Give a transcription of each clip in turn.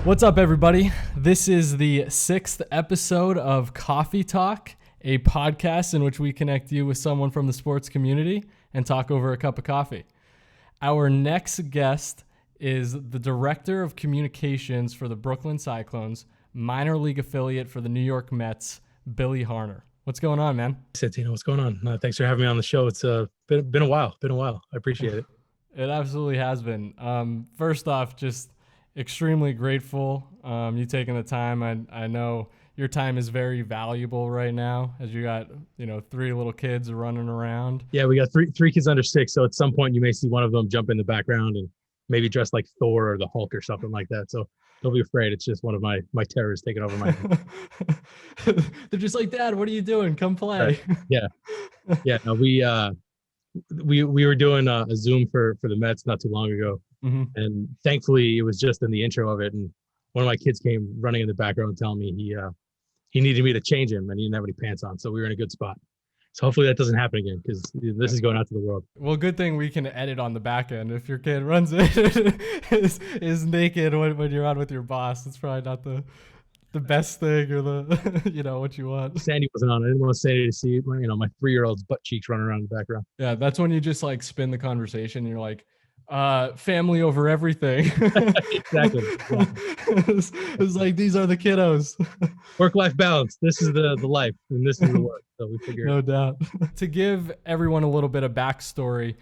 What's up, everybody? This is the 6th episode of Kofe Talk, a podcast in which we connect you with someone from the sports community and talk over a cup of coffee. Our next guest is the Director of Communications for the Brooklyn Cyclones, minor league affiliate for the New York Mets, Billy Harner. What's going on, man? Santino, what's going on? Thanks for having me on the show. It's been a while. I appreciate it. It absolutely has been. First off, just extremely grateful you taking the time. I know your time is very valuable right now as you got, 3 little kids running around. Yeah, we got three kids under 6. So at some point you may see one of them jump in the background and maybe dressed like Thor or the Hulk or something like that. So don't be afraid. It's just one of my terrors taking over my head. They're just like, Dad, what are you doing? Come play. Right. Yeah. No, we were doing a Zoom for the Mets not too long ago. Mm-hmm. And thankfully it was just in the intro of it. And one of my kids came running in the background telling me he needed me to change him and he didn't have any pants on. So we were in a good spot. So hopefully that doesn't happen again because this is going out to the world. Well, good thing we can edit on the back end. If your kid runs it is naked when you're on with your boss, it's probably not the best thing or the what you want. Sandy wasn't on. I didn't want Sandy to see my 3-year-old's butt cheeks running around in the background. Yeah, that's when you just like spin the conversation. And you're like, family over everything. Exactly. It's like, these are the kiddos. Work-life balance. This is the life, and this is the work. So we figure. No doubt. To give everyone a little bit of backstory,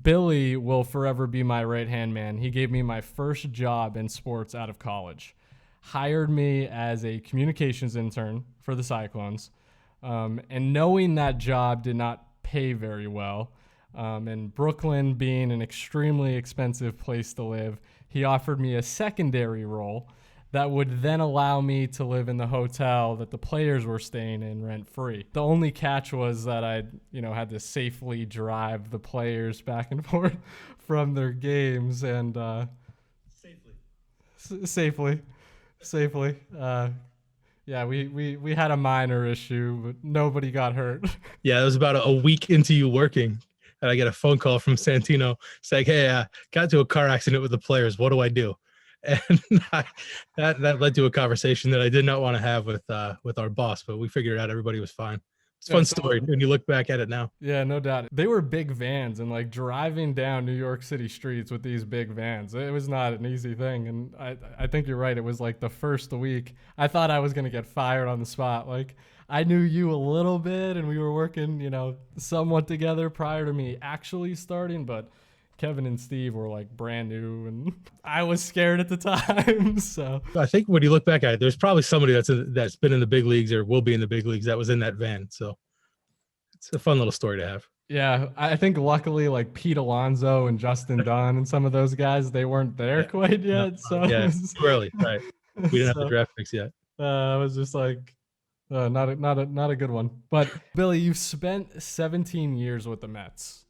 Billy will forever be my right-hand man. He gave me my first job in sports out of college. Hired me as a communications intern for the Cyclones. And knowing that job did not pay very well, and Brooklyn being an extremely expensive place to live, he offered me a secondary role that would then allow me to live in the hotel that the players were staying in rent-free. The only catch was that I, had to safely drive the players back and forth from their games and safely. Yeah, we had a minor issue, but nobody got hurt. Yeah, it was about a week into you working, and I get a phone call from Santino saying, "Hey, got into a car accident with the players. What do I do?" And that led to a conversation that I did not want to have with our boss, but we figured out everybody was fine. It's a fun story when you look back at it now. Yeah, no doubt. They were big vans, and like driving down New York City streets with these big vans, it was not an easy thing. And I think you're right. It was like the first week, I thought I was going to get fired on the spot. Like, I knew you a little bit, and we were working, somewhat together prior to me actually starting, but Kevin and Steve were like brand new, and I was scared at the time. So I think when you look back at it, there's probably somebody that's been in the big leagues or will be in the big leagues that was in that van. So it's a fun little story to have. Yeah, I think luckily like Pete Alonso and Justin Dunn and some of those guys, they weren't there quite yet. No, so yeah, too early, right? We didn't have the draft picks yet. I was just like, not a good one. But Billy, you've spent 17 years with the Mets.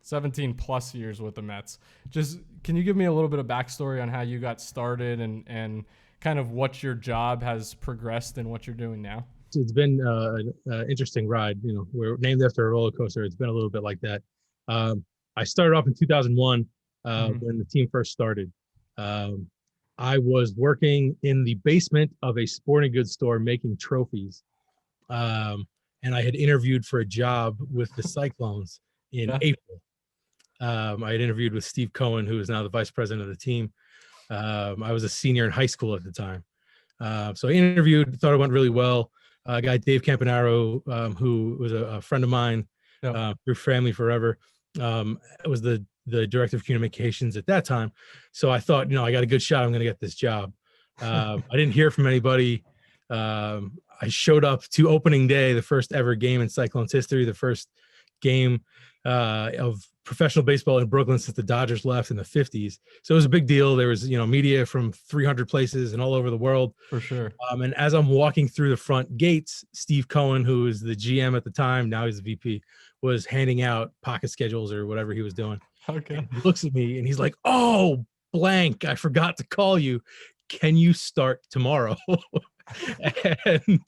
17 plus years with the Mets. Just, can you give me a little bit of backstory on how you got started and kind of what your job has progressed and what you're doing now? It's been an interesting ride. We're named after a roller coaster. It's been a little bit like that. I started off in 2001 when the team first started. I was working in the basement of a sporting goods store making trophies. And I had interviewed for a job with the Cyclones in April. I had interviewed with Steve Cohen, who is now the vice president of the team. I was a senior in high school at the time. So I interviewed, thought it went really well. A guy, Dave Campanaro, who was a friend of mine through family forever, was the director of communications at that time. So I thought, I got a good shot. I'm going to get this job. I didn't hear from anybody. I showed up to opening day, the first ever game in Cyclones history, the first game of professional baseball in Brooklyn since the Dodgers left in the 50s. So it was a big deal. There was, media from 300 places and all over the world. For sure. And as I'm walking through the front gates, Steve Cohen, who was the GM at the time, now he's the VP, was handing out pocket schedules or whatever he was doing. Okay. And he looks at me and he's like, "Oh, blank, I forgot to call you. Can you start tomorrow?" And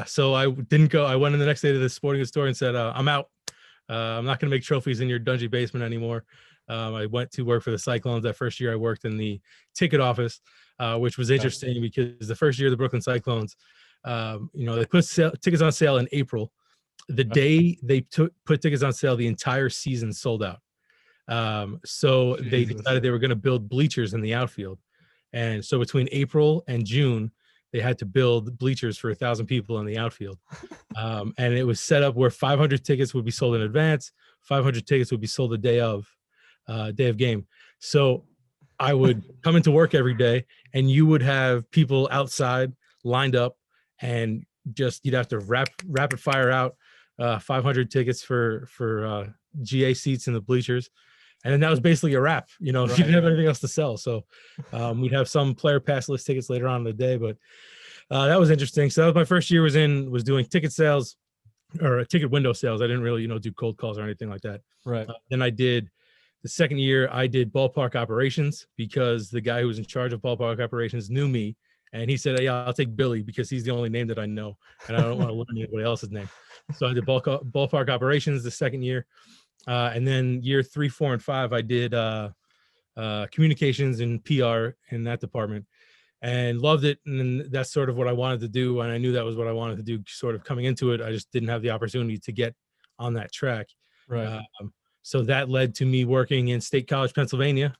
so I didn't go. I went in the next day to the sporting goods store and said, "I'm out. I'm not going to make trophies in your dungy basement anymore. I went to work for the Cyclones. That first year I worked in the ticket office, which was interesting because the first year of the Brooklyn Cyclones, they put tickets on sale in April. The day they put tickets on sale, the entire season sold out. So they decided they were going to build bleachers in the outfield. And so between April and June, they had to build bleachers for 1,000 people in the outfield. And it was set up where 500 tickets would be sold in advance. 500 tickets would be sold the day of game. So I would come into work every day and you would have people outside lined up and just, you'd have to rapid fire out 500 tickets for GA seats in the bleachers. And then that was basically a wrap. You didn't have anything else to sell. So we'd have some player pass list tickets later on in the day, but that was interesting. So that was my first year was doing ticket sales or ticket window sales. I didn't really, do cold calls or anything like that. Right. Then the second year I did ballpark operations because the guy who was in charge of ballpark operations knew me. And he said, "Hey, I'll take Billy because he's the only name that I know. And I don't want to learn anybody else's name." So I did ballpark operations the second year. And then year 3, 4, and 5, I did communications and PR in that department and loved it. And that's sort of what I wanted to do. And I knew that was what I wanted to do sort of coming into it. I just didn't have the opportunity to get on that track. Right. So that led to me working in State College, Pennsylvania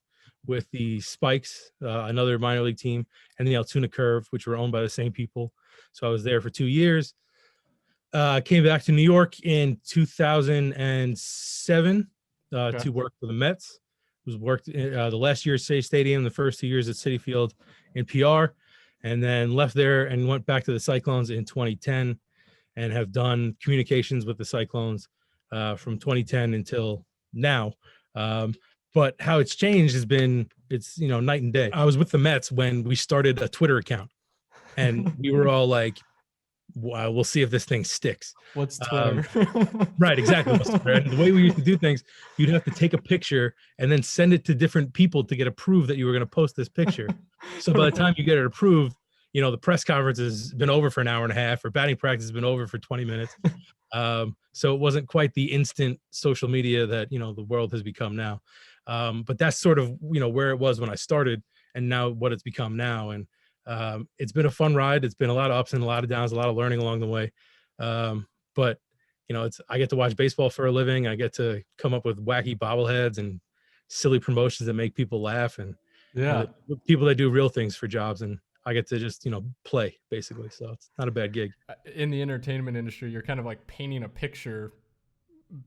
with the Spikes, another minor league team, and the Altoona Curve, which were owned by the same people. So I was there for 2 years. Came back to New York in 2007 to work for the Mets. Worked the last year at Shea Stadium, the first 2 years at Citi Field in PR, and then left there and went back to the Cyclones in 2010 and have done communications with the Cyclones from 2010 until now. But how it's changed it's night and day. I was with the Mets when we started a Twitter account and we were all like, wow, we'll see if this thing sticks. What's Twitter? Right, exactly. And the way we used to do things, you'd have to take a picture and then send it to different people to get approved that you were going to post this picture. So by the time you get it approved, the press conference has been over for an hour and a half, or batting practice has been over for 20 minutes. So it wasn't quite the instant social media that, the world has become now. But that's sort of, where it was when I started and now what it's become now. And it's been a fun ride. It's been a lot of ups and a lot of downs, a lot of learning along the way. But I get to watch baseball for a living. I get to come up with wacky bobbleheads and silly promotions that make people laugh, and people that do real things for jobs. And I get to just, play basically. So it's not a bad gig. In the entertainment industry, you're kind of like painting a picture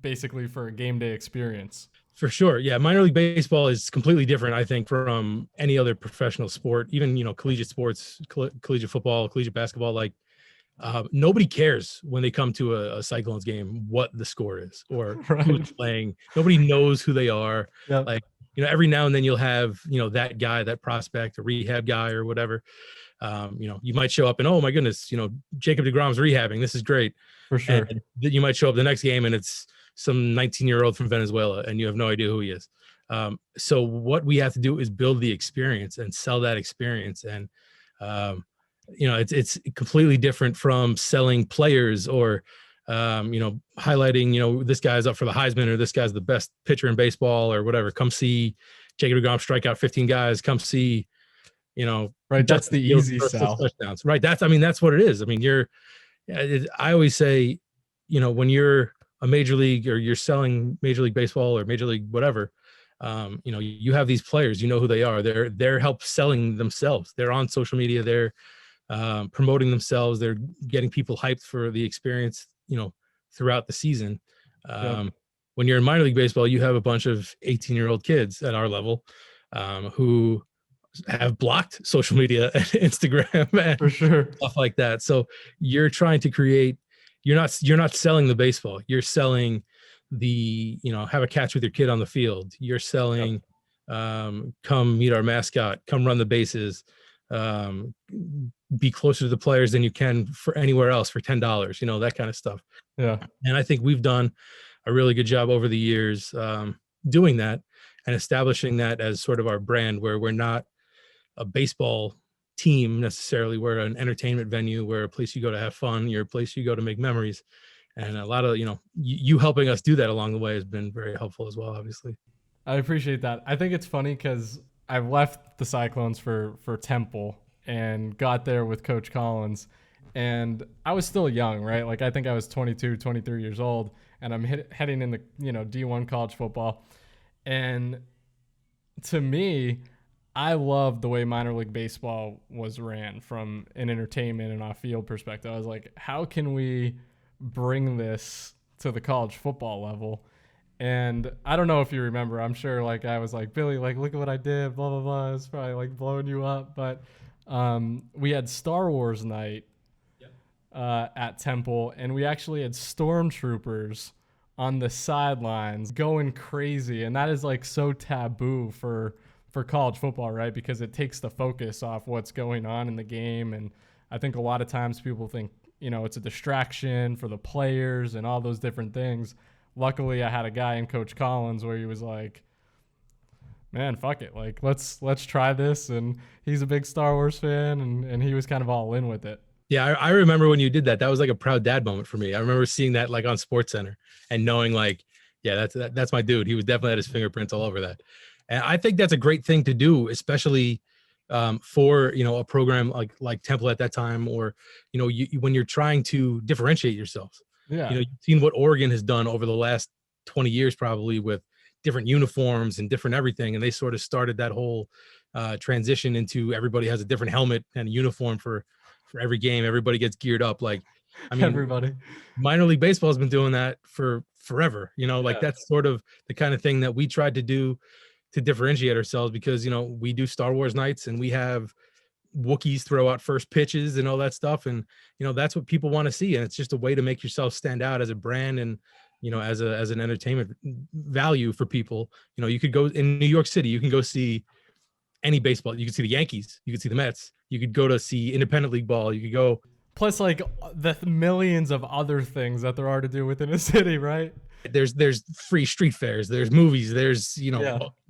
basically for a game day experience. For sure. Yeah. Minor league baseball is completely different, I think, from any other professional sport, even, collegiate sports, collegiate football, collegiate basketball. Like nobody cares when they come to a Cyclones game, what the score is or who's playing. Nobody knows who they are. Yep. Like, every now and then you'll have, that guy, that prospect, a rehab guy or whatever. You might show up and, oh my goodness, Jacob deGrom's rehabbing. This is great. For sure. And you might show up the next game and it's some 19-year-old from Venezuela and you have no idea who he is. So what we have to do is build the experience and sell that experience. And, it's completely different from selling players or, highlighting, this guy's up for the Heisman or this guy's the best pitcher in baseball or whatever. Come see Jacob deGrom strike out 15 guys. Come see, right. That's the easy sell. Touchdowns. Right. That's what it is. I mean, I always say, when you're a major league or you're selling Major League Baseball or Major League whatever, you have these players, who they are. They're help selling themselves. They're on social media. They're promoting themselves. They're getting people hyped for the experience, throughout the season. When you're in minor league baseball, you have a bunch of 18-year-old kids at our level who have blocked social media and Instagram and for sure stuff like that. So you're trying to create. You're not selling the baseball. You're selling the, have a catch with your kid on the field. You're selling, come meet our mascot, come run the bases, be closer to the players than you can for anywhere else for $10, that kind of stuff. Yeah. And I think we've done a really good job over the years doing that and establishing that as sort of our brand, where we're not a baseball team necessarily. We're an entertainment venue. We're a place you go to have fun. You're a place you go to make memories. And a lot of, you helping us do that along the way has been very helpful as well, obviously. I appreciate that. I think it's funny because I left the Cyclones for Temple and got there with Coach Collins. And I was still young, right? Like I think I was 22, 23 years old, and I'm heading into, D1 college football. And to me, I loved the way minor league baseball was ran from an entertainment and off-field perspective. I was like, how can we bring this to the college football level? And I don't know if you remember. I'm sure, like, I was like, Billy, like, look at what I did, blah, blah, blah. It's probably, like, blowing you up. But we had Star Wars night at Temple, and we actually had stormtroopers on the sidelines going crazy. And that is, like, so taboo for college football, right? Because it takes the focus off what's going on in the game. And I think a lot of times people think, it's a distraction for the players and all those different things. Luckily, I had a guy in Coach Collins where he was like, man, fuck it. Like, let's try this. And he's a big Star Wars fan, and he was kind of all in with it. Yeah, I remember when you did that. That was like a proud dad moment for me. I remember seeing that like on SportsCenter and knowing like, yeah, that's my dude. He was definitely had his fingerprints all over that. And I think that's a great thing to do, especially for, a program like Temple at that time, or, when you're trying to differentiate yourself. Yeah. You've seen what Oregon has done over the last 20 years, probably, with different uniforms and different everything. And they sort of started that whole transition into everybody has a different helmet and a uniform for every game. Everybody gets geared up. Like, I mean, everybody. Minor league baseball has been doing that for forever. Like that's sort of the kind of thing that we tried to do to differentiate ourselves, because, we do Star Wars nights and we have Wookiees throw out first pitches and all that stuff. And, that's what people want to see. And it's just a way to make yourself stand out as a brand and, as an entertainment value for people. You could go in New York City, you can go see any baseball. You can see the Yankees, you could see the Mets, you could go to see independent league ball. You could go. Plus like the millions of other things that there are to do within a city, right? There's free street fairs, there's movies, there's,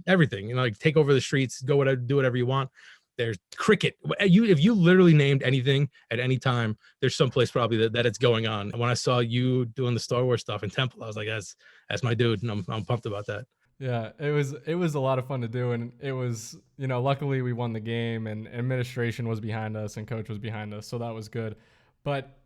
everything, like take over the streets, do whatever you want. There's cricket. If you literally named anything at any time, there's someplace probably that it's going on. And when I saw you doing the Star Wars stuff in Temple, I was like, that's my dude. And I'm pumped about that. Yeah, it was a lot of fun to do. And it was, luckily we won the game and administration was behind us and coach was behind us. So that was good. But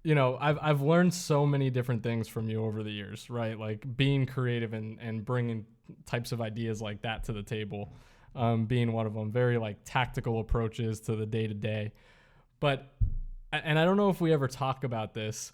I've learned so many different things from you over the years, right? Like being creative and bringing types of ideas like that to the table, being one of them. Very like tactical approaches to the day to day. But, and I don't know if we ever talk about this.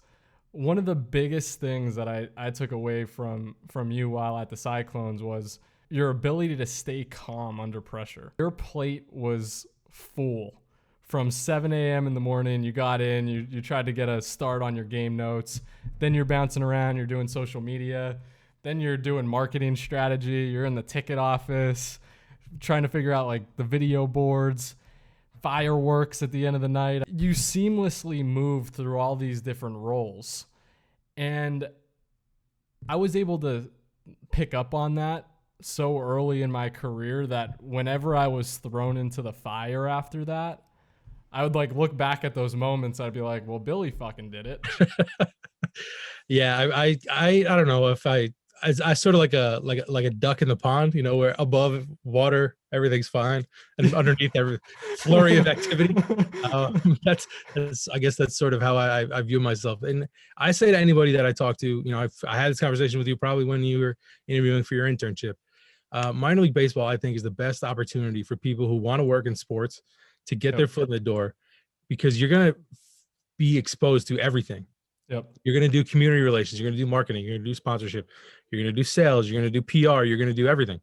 One of the biggest things that I took away from you while at the Cyclones was your ability to stay calm under pressure. Your plate was full. From 7 a.m. in the morning, you got in, you tried to get a start on your game notes. Then you're bouncing around, you're doing social media. Then you're doing marketing strategy. You're in the ticket office, trying to figure out like the video boards, fireworks at the end of the night. You seamlessly move through all these different roles. And I was able to pick up on that so early in my career that whenever I was thrown into the fire after that, I would like look back at those moments. I'd be like, well, Billy fucking did it. Yeah. I don't know if I sort of like a duck in the pond, where above water, everything's fine. And underneath every flurry of activity. That's, I guess that's sort of how I view myself. And I say to anybody that I talk to, I had this conversation with you probably when you were interviewing for your internship. Minor league baseball, I think, is the best opportunity for people who want to work in sports to get their foot in the door, because you're going to be exposed to everything. Yep. You're going to do community relations. You're going to do marketing. You're going to do sponsorship. You're going to do sales. You're going to do PR. You're going to do everything.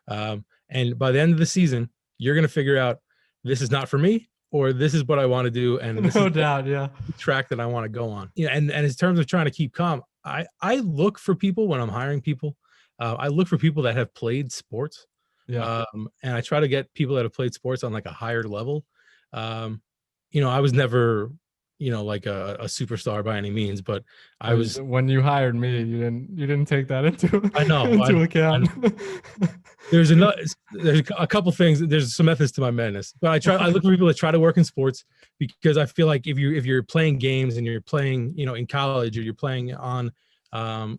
And by the end of the season, you're going to figure out this is not for me, or this is what I want to do. And this no is doubt. Yeah. the track that I want to go on. And in terms of trying to keep calm, I look for people when I'm hiring people. I look for people that have played sports. Yeah. And I try to get people that have played sports on like a higher level. I was never, like a superstar by any means, but I was. When you hired me, you didn't take that into account. There's a couple things. There's some methods to my madness, but I look for people that try to work in sports, because I feel like if you're playing games and you're playing, in college, or you're playing on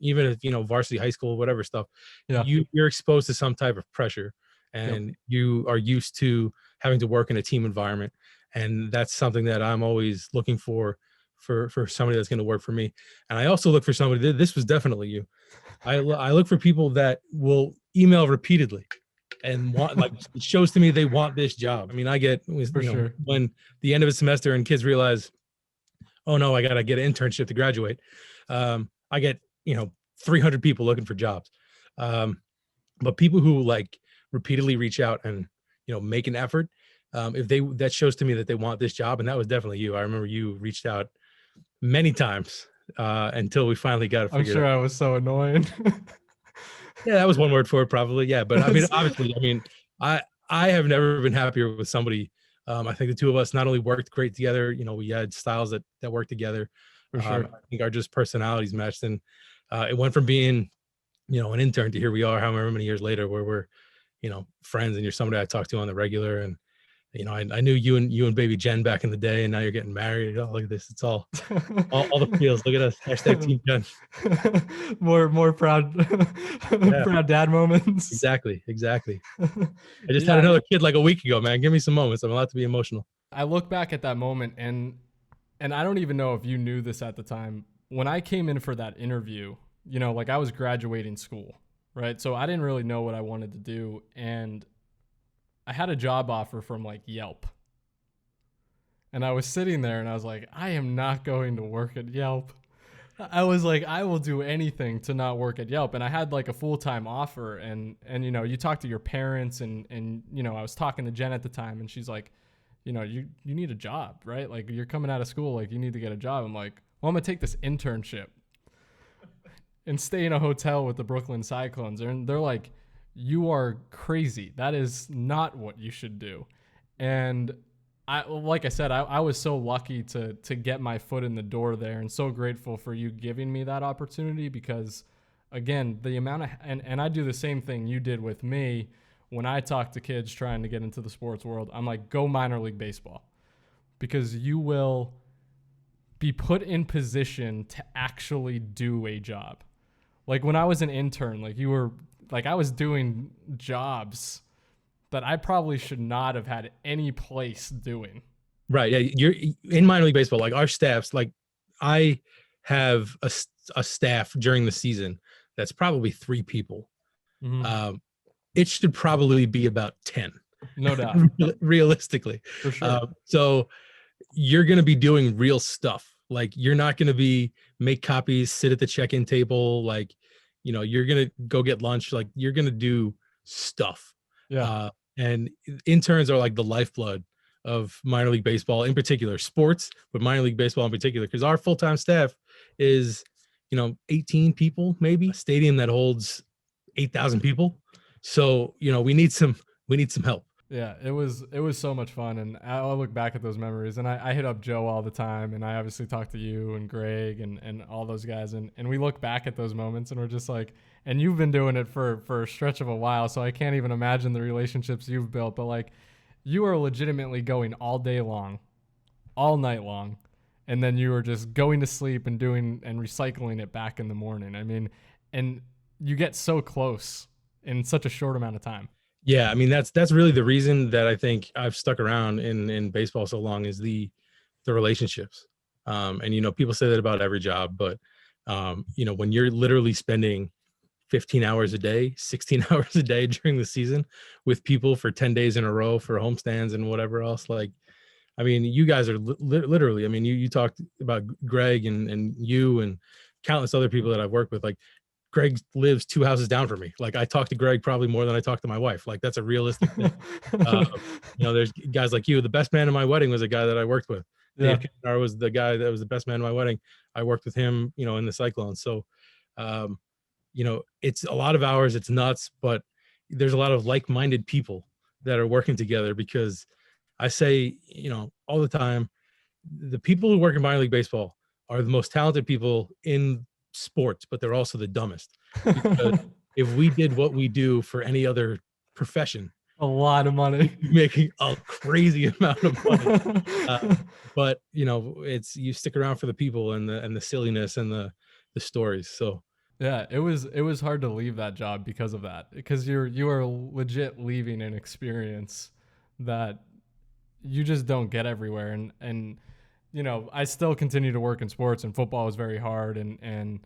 even if, varsity high school, whatever stuff, Yeah. you're exposed to some type of pressure, Yep. and you are used to having to work in a team environment. And that's something that I'm always looking for somebody that's going to work for me. And I also look for somebody this was definitely you. I look for people that will email repeatedly and want, like, it shows to me they want this job. I mean, I get, For sure. when the end of a semester and kids realize, oh no, I got to get an internship to graduate. I get, 300 people looking for jobs. But people who like repeatedly reach out and, make an effort, that shows to me that they want this job. And that was definitely you. I remember you reached out many times until we finally got it figured out. I'm sure I was so annoying. Yeah, that was one word for it, probably. Yeah, but I mean, obviously, I have never been happier with somebody. I think the two of us not only worked great together, we had styles that worked together. For sure. I think our just personalities matched, and it went from being, an intern to here we are, however many years later, where we're, friends, and you're somebody I talk to on the regular. And I knew you and baby Jen back in the day, and now you're getting married. Oh, look at this. It's all the feels. Look at us. Hashtag Team Jen. more proud, proud dad moments. Exactly. I just had another kid like a week ago, man. Give me some moments. I'm allowed to be emotional. I look back at that moment, and I don't even know if you knew this at the time. When I came in for that interview, like I was graduating school, right? So I didn't really know what I wanted to do. And I had a job offer from like Yelp. And I was sitting there and I was like, I am not going to work at Yelp. I was like, I will do anything to not work at Yelp. And I had like a full-time offer, and you talk to your parents, and I was talking to Jen at the time, and she's like, you need a job, right? Like, you're coming out of school, like, you need to get a job. I'm like, well, I'm gonna take this internship and stay in a hotel with the Brooklyn Cyclones. And they're like, you are crazy. That is not what you should do. And like I said, I was so lucky to get my foot in the door there, and so grateful for you giving me that opportunity, because again, the amount of, and I do the same thing you did with me. When I talk to kids trying to get into the sports world, I'm like, go minor league baseball, because you will be put in position to actually do a job. Like when I was an intern, I was doing jobs that I probably should not have had any place doing. Right. Yeah. You're in minor league baseball. Like our staffs, like I have a staff during the season that's probably 3 people. Mm-hmm. It should probably be about 10. No doubt. Realistically. For sure. So you're going to be doing real stuff. Like you're not going to make copies, sit at the check-in table. Like, you're going to go get lunch. Like you're going to do stuff. Yeah. And interns are like the lifeblood of minor league baseball, in particular sports, but minor league baseball in particular, because our full-time staff is, 18 people, maybe a stadium that holds 8,000 people. So, we need some help. Yeah, it was so much fun, and I look back at those memories, and I hit up Joe all the time, and I obviously talk to you and Greg and all those guys, and we look back at those moments, and we're just like, and you've been doing it for a stretch of a while, so I can't even imagine the relationships you've built, but like, you are legitimately going all day long, all night long, and then you are just going to sleep and doing and recycling it back in the morning. I mean, and you get so close in such a short amount of time. Yeah, I mean that's really the reason that I think I've stuck around in baseball so long, is the relationships. And people say that about every job, but when you're literally spending 15 hours a day, 16 hours a day during the season with people for 10 days in a row for homestands and whatever else, like, I mean, you guys are literally, I mean, you talked about Greg and you and countless other people that I've worked with. Like, Greg lives 2 houses down from me. Like, I talk to Greg probably more than I talk to my wife. Like, that's a realistic thing. There's guys like you. The best man in my wedding was a guy that I worked with. Yeah. Dave Kennard was the guy that was the best man in my wedding. I worked with him, in the Cyclones. So, it's a lot of hours. It's nuts, but there's a lot of like-minded people that are working together, because I say, all the time, the people who work in minor league baseball are the most talented people in sports, but they're also the dumbest. Because if we did what we do for any other profession, a lot of money, making a crazy amount of money. But it's, you stick around for the people and the silliness and the the stories. So Yeah, it was hard to leave that job because of that. Because you are legit leaving an experience that you just don't get everywhere. And I still continue to work in sports, and football was very hard, and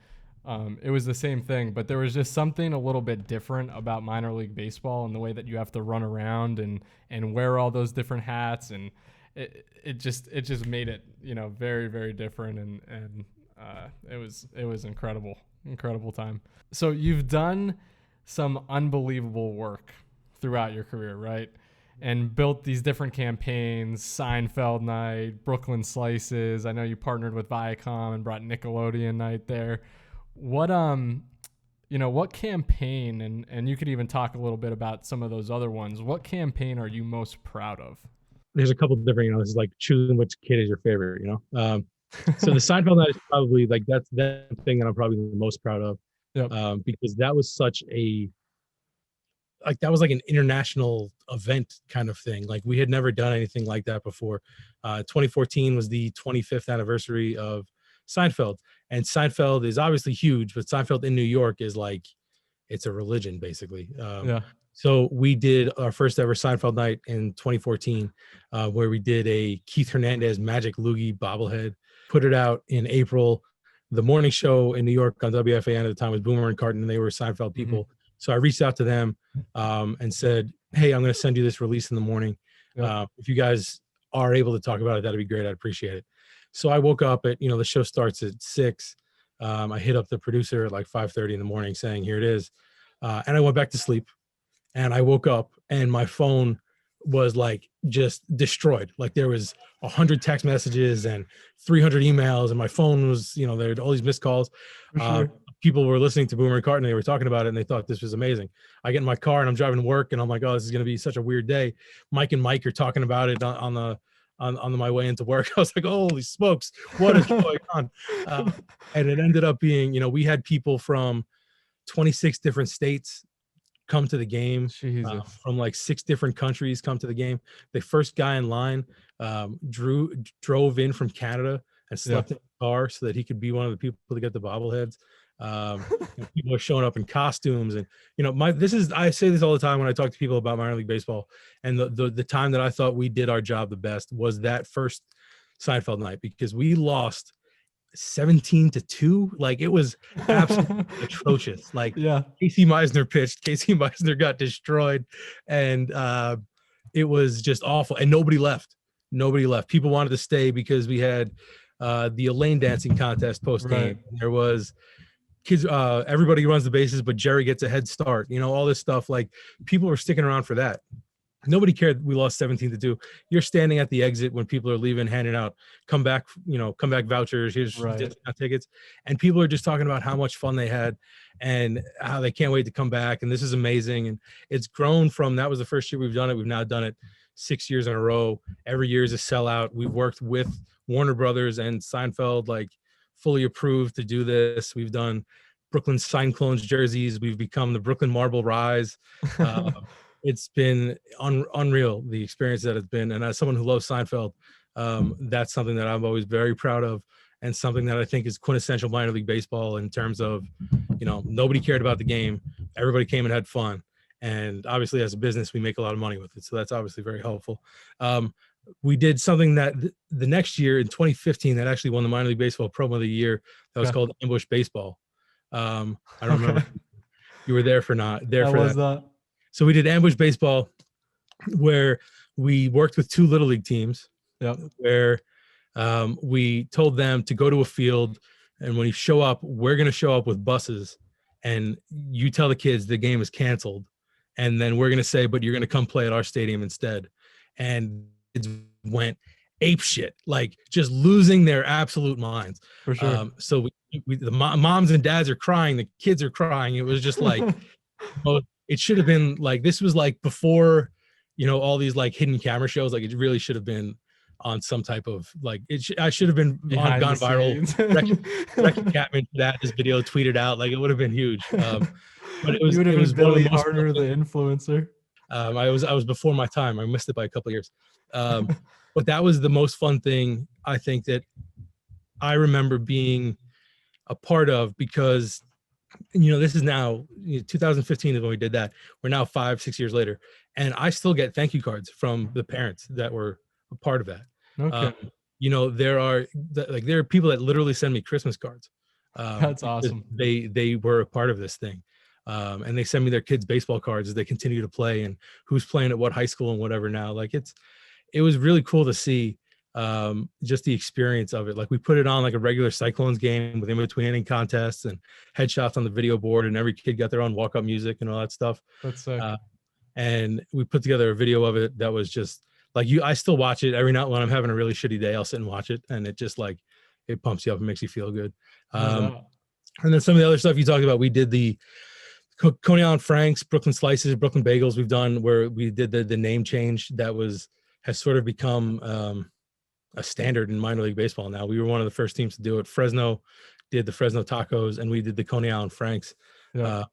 it was the same thing. But there was just something a little bit different about minor league baseball and the way that you have to run around and wear all those different hats, and it just made it very, very different, and it was incredible time. So you've done some unbelievable work throughout your career, right? And built these different campaigns, Seinfeld Night, Brooklyn Slices. I know you partnered with Viacom and brought Nickelodeon Night there. What campaign, and you could even talk a little bit about some of those other ones. What campaign are you most proud of? there's a couple of different, this is like choosing which kid is your favorite, So the Seinfeld Night is probably like that's that thing that I'm probably the most proud of, Yep. because that was such that was like an international event kind of thing. Like we had never done anything like that before. 2014 was the 25th anniversary of Seinfeld, and Seinfeld is obviously huge, but Seinfeld in New York is like it's a religion basically. Yeah. So we did our first ever Seinfeld Night in 2014, where we did a Keith Hernandez Magic Loogie bobblehead. Put it out in April. The morning show in New York on WFAN at the time was Boomer and Carton, and they were Seinfeld people. Mm-hmm. So I reached out to them and said, "Hey, I'm going to send you this release in the morning. Yep. If you guys are able to talk about it, that'd be great. I'd appreciate it." So I woke up at, the show starts at 6. I hit up the producer at like 5:30 in the morning saying, "Here it is." And I went back to sleep. And I woke up and my phone was like just destroyed. Like there was 100 text messages and 300 emails, and my phone was, there were all these missed calls. Sure. People were listening to Boomer and Carton, and they were talking about it, and they thought this was amazing. I get in my car and I'm driving to work, and I'm like, "Oh, this is going to be such a weird day." Mike and Mike are talking about it on my way into work. I was like, "Holy smokes, what is going on?" And it ended up being, we had people from 26 different states come to the game, from like 6 different countries come to the game. The first guy in line drove in from Canada and slept in the car so that he could be one of the people to get the bobbleheads. People are showing up in costumes, and I say this all the time when I talk to people about minor league baseball, and the time that I thought we did our job the best was that first Seinfeld Night, because we lost 17-2. Like it was absolutely atrocious. Like Casey Meisner pitched, Casey Meisner got destroyed, and it was just awful, and nobody left. People wanted to stay because we had the Elaine dancing contest post game. Right. There was kids, everybody runs the bases, but Jerry gets a head start, all this stuff. Like people were sticking around for that. Nobody cared we lost 17-2. You're standing at the exit when people are leaving, handing out come back vouchers, here's discount tickets, and people are just talking about how much fun they had and how they can't wait to come back, and this is amazing. And it's grown from, that was the first year we've done it. We've now done it 6 years in a row. Every year is a sellout. We've worked with Warner Brothers and Seinfeld, like fully approved to do this. We've done Brooklyn Cyclones jerseys. We've become the Brooklyn Marble Rise. It's been unreal, the experience that it's been. And as someone who loves Seinfeld, that's something that I'm always very proud of, and something that I think is quintessential minor league baseball in terms of, nobody cared about the game. Everybody came and had fun. And obviously as a business, we make a lot of money with it. So that's obviously very helpful. We did something that the next year in 2015 that actually won the minor league baseball promo of the year. That was called Ambush Baseball. I don't remember. You were there for that. So we did Ambush Baseball, where we worked with 2 little league teams, where we told them to go to a field, and when you show up, we're going to show up with buses, and you tell the kids the game is canceled, and then we're going to say, but you're going to come play at our stadium instead. And it went ape shit, like just losing their absolute minds. For sure. So the moms and dads are crying, the kids are crying. It was just like, it should have been like, this was like before, all these like hidden camera shows. Like it really should have been on some type of like, I should have been gone viral. Rex Catman that this video tweeted out, like it would have been huge. But it was, you would have been Billy Harner, the influencer. I was before my time. I missed it by a couple of years. But that was the most fun thing, I think, that I remember being a part of, because this is now 2015 is when we did that. We're now 5-6 years later, and I still get thank you cards from the parents that were a part of that. Okay. There are people that literally send me Christmas cards. That's awesome. They were a part of this thing. And they send me their kids' baseball cards as they continue to play, and who's playing at what high school and whatever now. Like it was really cool to see just the experience of it. Like we put it on like a regular Cyclones game with in-between inning contests and headshots on the video board, and every kid got their own walk-up music and all that stuff. That's sick. And we put together a video of it that was just like I still watch it every night when I'm having a really shitty day. I'll sit and watch it, and it just like it pumps you up and makes you feel good. And then some of the other stuff you talked about, we did the Coney Island Franks, Brooklyn Slices, Brooklyn Bagels. We've done where we did the name change that has sort of become a standard in minor league baseball now. We were one of the first teams to do it. Fresno did the Fresno Tacos, and we did the Coney Island Franks. Yeah.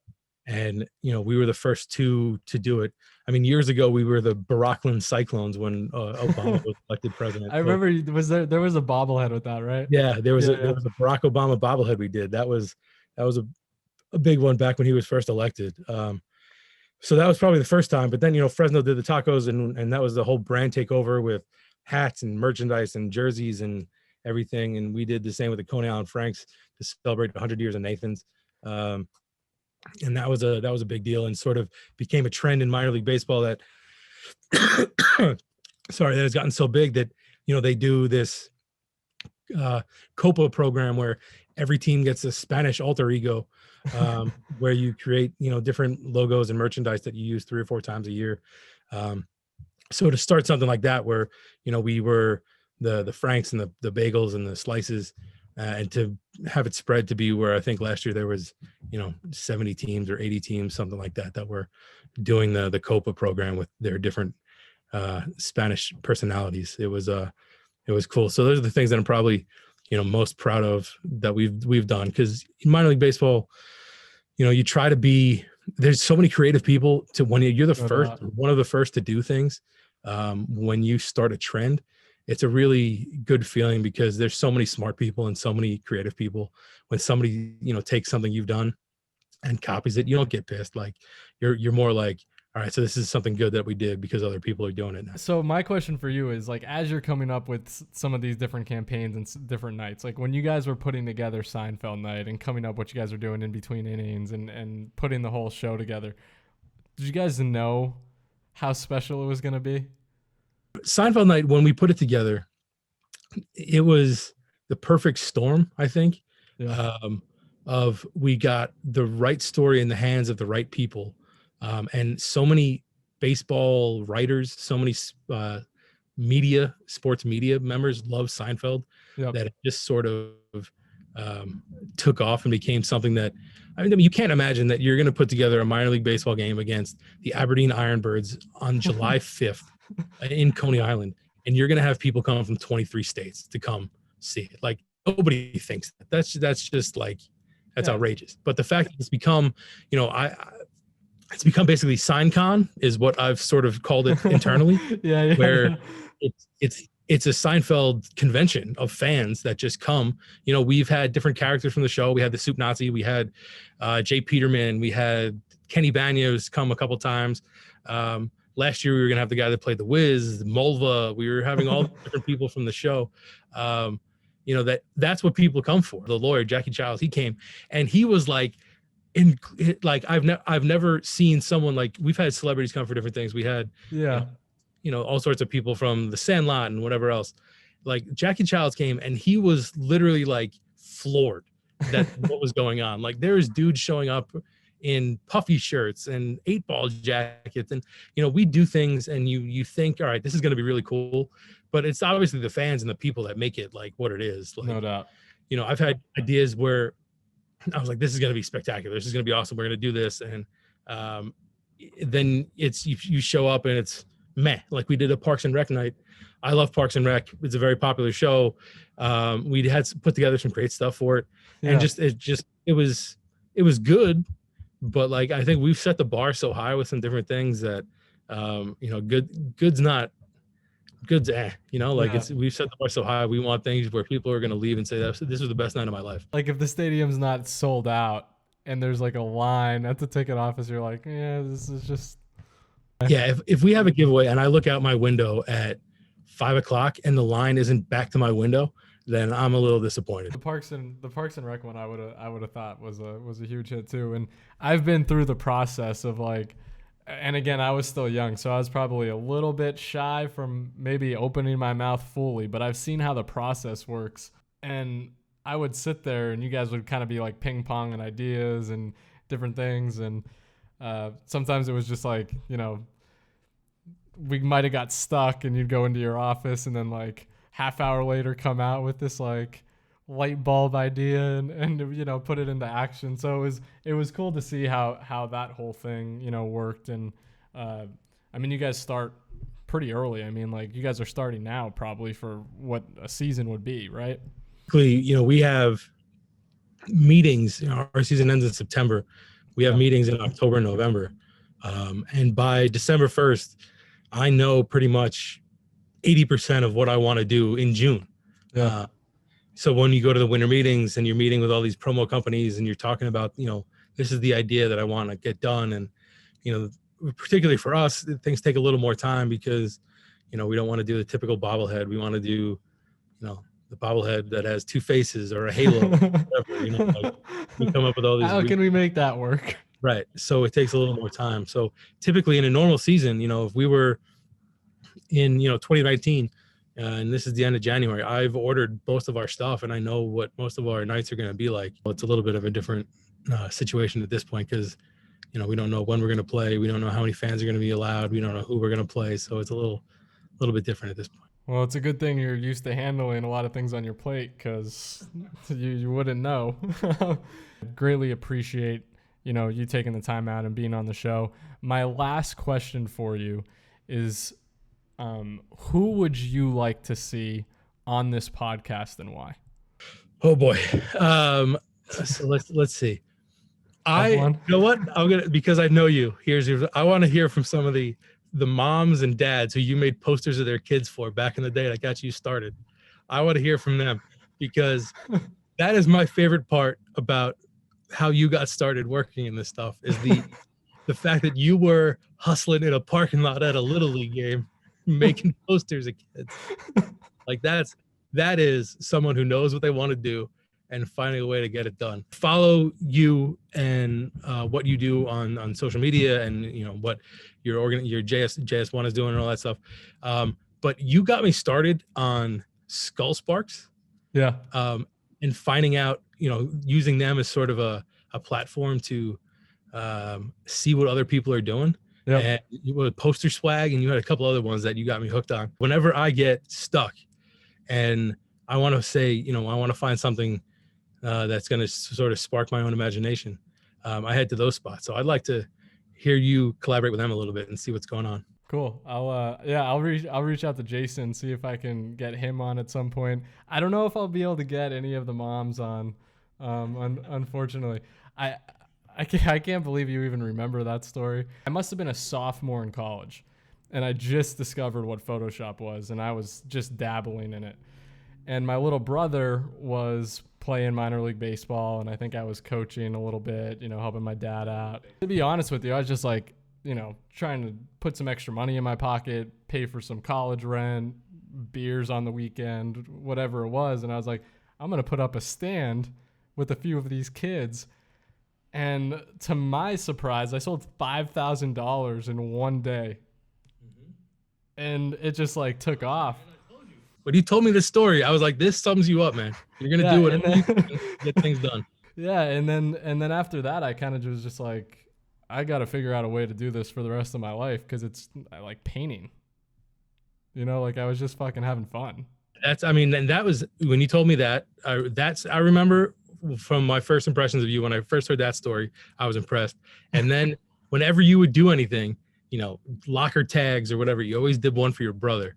And we were the first two to do it. I mean, years ago we were the Brooklyn Cyclones when Obama was elected president. I remember there was a bobblehead with that, right? Yeah, there was a Barack Obama bobblehead we did. That was a big one back when he was first elected. So that was probably the first time. But then Fresno did the tacos, and that was the whole brand takeover with hats and merchandise and jerseys and everything. And we did the same with the Coney Island Franks to celebrate 100 years of Nathan's. And that was a big deal, and sort of became a trend in minor league baseball that that has gotten so big that they do this Copa program where every team gets a Spanish alter ego, where you create different logos and merchandise that you use 3 or 4 times a year. So to start something like that, where we were the Franks and the bagels and the slices, and to have it spread to be where I think last year there was 70 teams or 80 teams, something like that were doing the Copa program with their different Spanish personalities. It was cool. So those are the things that I'm probably most proud of that we've done, because in minor league baseball, you try to be, there's so many creative people to, when you're the first, one of the first to do things. When you start a trend, it's a really good feeling, because there's so many smart people and so many creative people. When somebody, takes something you've done and copies it, you don't get pissed. Like you're more like, all right, so this is something good that we did because other people are doing it now. So my question for you is, like, as you're coming up with some of these different campaigns and different nights, like when you guys were putting together Seinfeld Night and coming up what you guys were doing in between innings and putting the whole show together, did you guys know how special it was going to be? Seinfeld Night, when we put it together, it was the perfect storm, I think. Yeah. Of we got the right story in the hands of the right people. And so many baseball writers, so many sports media members love Seinfeld, that it just sort of took off and became something that, I mean, you can't imagine that you're going to put together a minor league baseball game against the Aberdeen Ironbirds on July 5th in Coney Island, and you're going to have people come from 23 states to come see it. Like, nobody thinks that. That's just like, that's outrageous. But the fact that it's become, it's become basically SignCon is what I've sort of called it internally. Where it's a Seinfeld convention of fans that just come. We've had different characters from the show. We had the Soup Nazi. We had Jay Peterman. We had Kenny Banyos come a couple times. Last year we were gonna have the guy that played the Wiz, Mulva. We were having all different people from the show. That's what people come for. The lawyer, Jackie Childs, he came, and he was like, I've never seen someone like, we've had celebrities come for different things. We had all sorts of people from the Sandlot and whatever else. Like, Jackie Childs came, and he was literally like floored that what was going on. Like, there's dudes showing up in puffy shirts and 8-ball jackets, and we do things, and you think, all right, this is going to be really cool, but it's obviously the fans and the people that make it like what it is. Like, no doubt. I've had ideas where I was like, this is going to be spectacular, this is going to be awesome, we're going to do this, and then it's you show up and it's meh. Like, we did a Parks and Rec night. I love Parks and Rec. It's a very popular show. We had put together some great stuff for it, and it was good. But like, I think we've set the bar so high with some different things that, good's not Good's like Yeah. we've set the bar so high. We want things where people are going to leave and say that this was the best night of my life. Like if the stadium's not sold out and there's like a line at the ticket office, you're like, yeah, this is just. Yeah, if we have a giveaway and I look out my window at 5 o'clock and the line isn't back to my window, then I'm a little disappointed. The Parks and Rec one, I would have thought was a huge hit too. And I've been through the process of like, and again, I was still young, so I was probably a little bit shy from maybe opening my mouth fully. But I've seen how the process works, and I would sit there, and you guys would kind of be like ping ponging ideas and different things, and sometimes it was just like, we might have got stuck, and you'd go into your office, and then like half hour later come out with this like light bulb idea and put it into action. So it was cool to see how that whole thing worked. And I mean, you guys start pretty early. I mean, like you guys are starting now probably for what a season would be, right? We have meetings. Our season ends in September. We have meetings in October and November, and by December 1st I know pretty much 80% of what I want to do in June. So when you go to the winter meetings and you're meeting with all these promo companies and you're talking about, this is the idea that I want to get done. And, particularly for us, things take a little more time because, we don't want to do the typical bobblehead. We want to do, the bobblehead that has two faces or a halo. Whatever, we come up with all these. How can we make that work? Right. So it takes a little more time. So typically in a normal season, if we were in, 2019, and this is the end of January, I've ordered most of our stuff and I know what most of our nights are going to be like. Well, it's a little bit of a different situation at this point because, we don't know when we're going to play. We don't know how many fans are going to be allowed. We don't know who we're going to play. So it's a little bit different at this point. Well, it's a good thing you're used to handling a lot of things on your plate because you wouldn't know. Greatly appreciate, you taking the time out and being on the show. My last question for you is, who would you like to see on this podcast and why? Oh boy. So let's see. You know what? Because I know you. I want to hear from some of the moms and dads who you made posters of their kids for back in the day that got you started. I want to hear from them because that is my favorite part about how you got started working in this stuff is the fact that you were hustling in a parking lot at a Little League game, making posters of kids. Like that is someone who knows what they want to do and finding a way to get it done. Follow you and what you do on social media and what your JS1 is doing and all that stuff. But you got me started on Skull Sparks. Yeah. And finding out, using them as sort of a platform to see what other people are doing. Yep. And you had Poster Swag, and you had a couple other ones that you got me hooked on. Whenever I get stuck and I want to say, I want to find something that's going to sort of spark my own imagination, I head to those spots. So I'd like to hear you collaborate with them a little bit and see what's going on. Cool. I'll reach out to Jason, see if I can get him on at some point. I don't know if I'll be able to get any of the moms on. Unfortunately, I can't believe you even remember that story. I must have been a sophomore in college, and I just discovered what Photoshop was, and I was just dabbling in it. And my little brother was playing minor league baseball, and I think I was coaching a little bit, helping my dad out. To be honest with you, I was just like, trying to put some extra money in my pocket, pay for some college rent, beers on the weekend, whatever it was. And I was like, I'm going to put up a stand with a few of these kids. And to my surprise, I sold $5,000 in one day. Mm-hmm. And it just like took off. When you told me this story, I was like, this sums you up, man. You're going to do it and get things done. Yeah. And then after that, I kind of was just like, I got to figure out a way to do this for the rest of my life because I like painting. Like I was just fucking having fun. And that was when you told me that. I remember from my first impressions of you when I first heard that story, I was impressed. And then whenever you would do anything, locker tags or whatever, you always did one for your brother.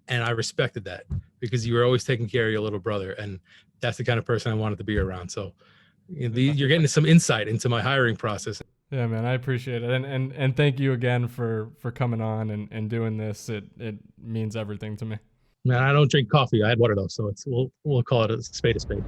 And I respected that because you were always taking care of your little brother. And that's the kind of person I wanted to be around. So you're getting some insight into my hiring process. Yeah, man, I appreciate it. And thank you again for coming on and doing this. It means everything to me. Man, I don't drink coffee. I had one of those, so we'll call it a spade a spade.